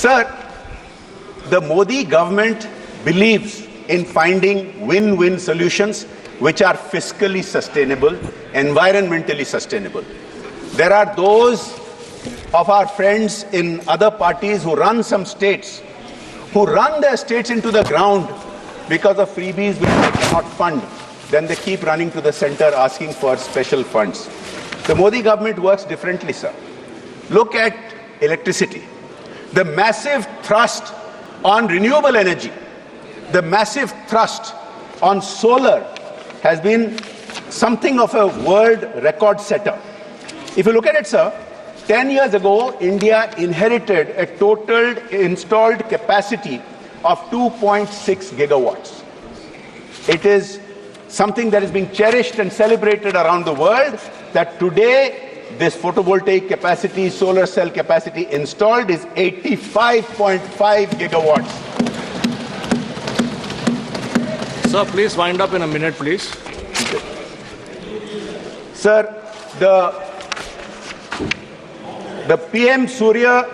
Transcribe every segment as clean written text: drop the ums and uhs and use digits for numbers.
Sir, the Modi government believes in finding win-win solutions which are fiscally sustainable, environmentally sustainable. There are those of our friends in other parties who run some states, who run their states into the ground because of freebies which they cannot fund. Then they keep running to the center asking for special funds. The Modi government works differently, sir. Look at electricity. The massive thrust on renewable energy, the massive thrust on solar has been something of a world record setter. If you look at it, sir, 10 years ago, India inherited a total installed capacity of 2.6 gigawatts. It is something that is being cherished and celebrated around the world, that today this photovoltaic capacity, solar cell capacity installed is 85.5 gigawatts. Sir, please wind up in a minute, please. Sir, the PM Surya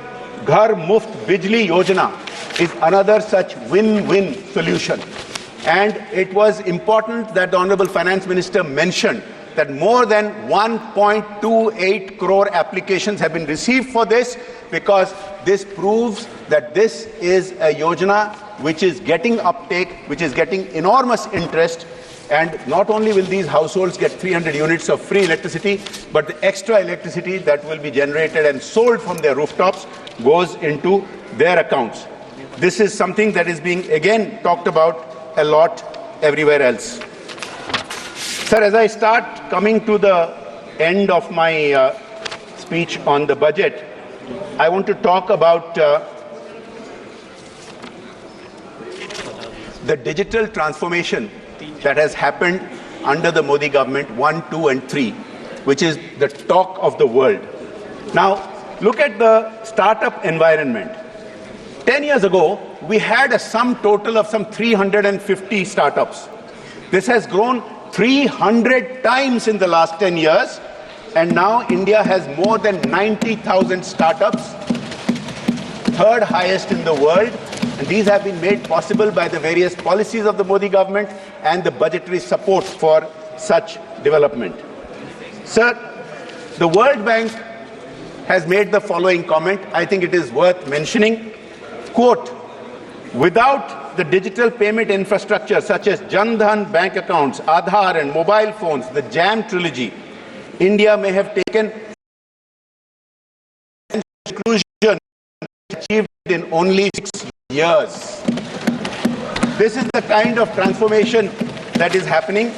Ghar Muft Bijli Yojana is another such win-win solution. And it was important that the Honorable Finance Minister mentioned that more than 1.28 crore applications have been received for this, because this proves that this is a yojana which is getting uptake, which is getting enormous interest. And not only will these households get 300 units of free electricity, but the extra electricity that will be generated and sold from their rooftops goes into their accounts. This is something that is being again talked about a lot everywhere else. Sir, as I start coming to the end of my speech on the budget, I want to talk about the digital transformation that has happened under the Modi government 1, 2 and 3, which is the talk of the world. Now, look at the startup environment. 10 years ago, we had a sum total of some 350 startups. This has grown 300 times in the last 10 years, and now India has more than 90,000 startups, third highest in the world, and these have been made possible by the various policies of the Modi government and the budgetary support for such development. Sir, the World Bank has made the following comment. I think it is worth mentioning. Quote, without the digital payment infrastructure such as Jan Dhan bank accounts, Aadhaar and mobile phones, the JAM trilogy, India may have taken inclusion achieved in only 6 years. This is the kind of transformation that is happening.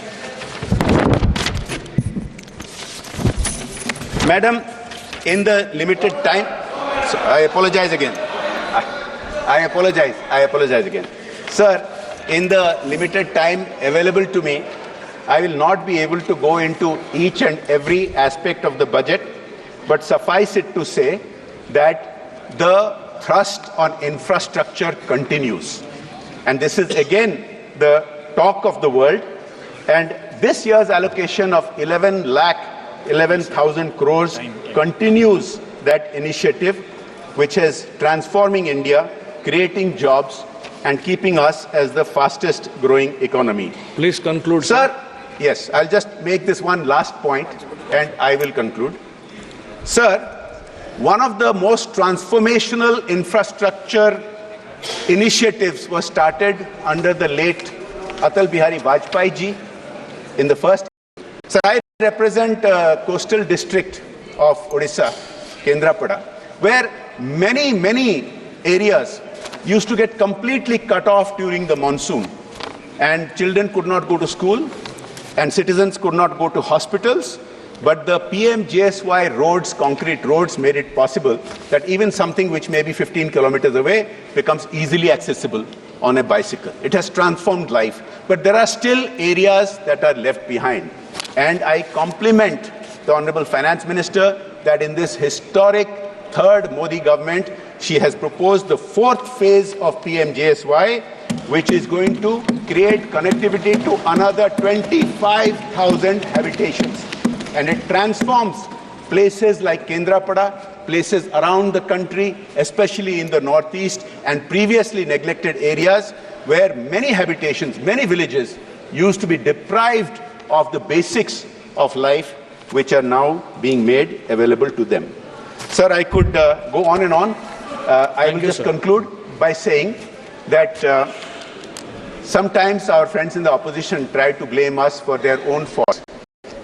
Madam, in the limited time, I apologize again. I apologize again. Sir, in the limited time available to me, I will not be able to go into each and every aspect of the budget, but suffice it to say that the thrust on infrastructure continues. And this is again the talk of the world. And this year's allocation of 11,000 crores continues that initiative, which is transforming India, creating jobs, and keeping us as the fastest growing economy. Please conclude, sir. Yes, I'll just make this one last point and I will conclude. Sir, one of the most transformational infrastructure initiatives was started under the late Atal Bihari Vajpayee ji in the first. Sir, I represent coastal district of Odisha, Kendrapara, where many areas used to get completely cut off during the monsoon, and children could not go to school and citizens could not go to hospitals. But the PMJSY roads, concrete roads, made it possible that even something which may be 15 kilometers away becomes easily accessible on a bicycle. It has transformed life. But there are still areas that are left behind. And I compliment the Honorable Finance Minister that in this historic third Modi government, she has proposed the fourth phase of PMJSY, which is going to create connectivity to another 25,000 habitations. And it transforms places like Kendrapara, places around the country, especially in the northeast and previously neglected areas where many habitations, many villages used to be deprived of the basics of life, which are now being made available to them. Sir, I could go on and on. I will just conclude by saying that sometimes our friends in the opposition try to blame us for their own faults,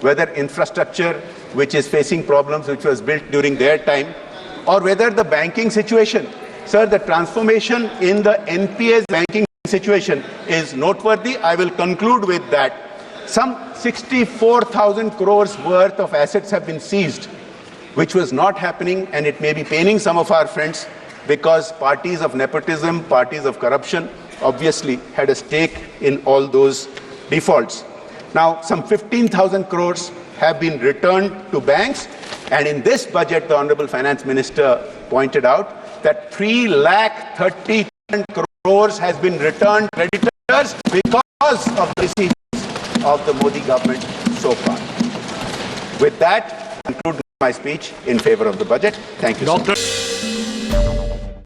whether infrastructure which is facing problems which was built during their time, or whether the banking situation. Sir, the transformation in the NPA's banking situation is noteworthy. I will conclude with that. Some 64,000 crores worth of assets have been seized, which was not happening, and it may be paining some of our friends because parties of nepotism, parties of corruption obviously had a stake in all those defaults. Now, some 15,000 crores have been returned to banks, and in this budget, the Honorable Finance Minister pointed out that 3,30,000 crores has been returned to creditors because of the receipts of the Modi government so far. With that, I conclude my speech in favor of the budget. Thank you, Doctor. sir.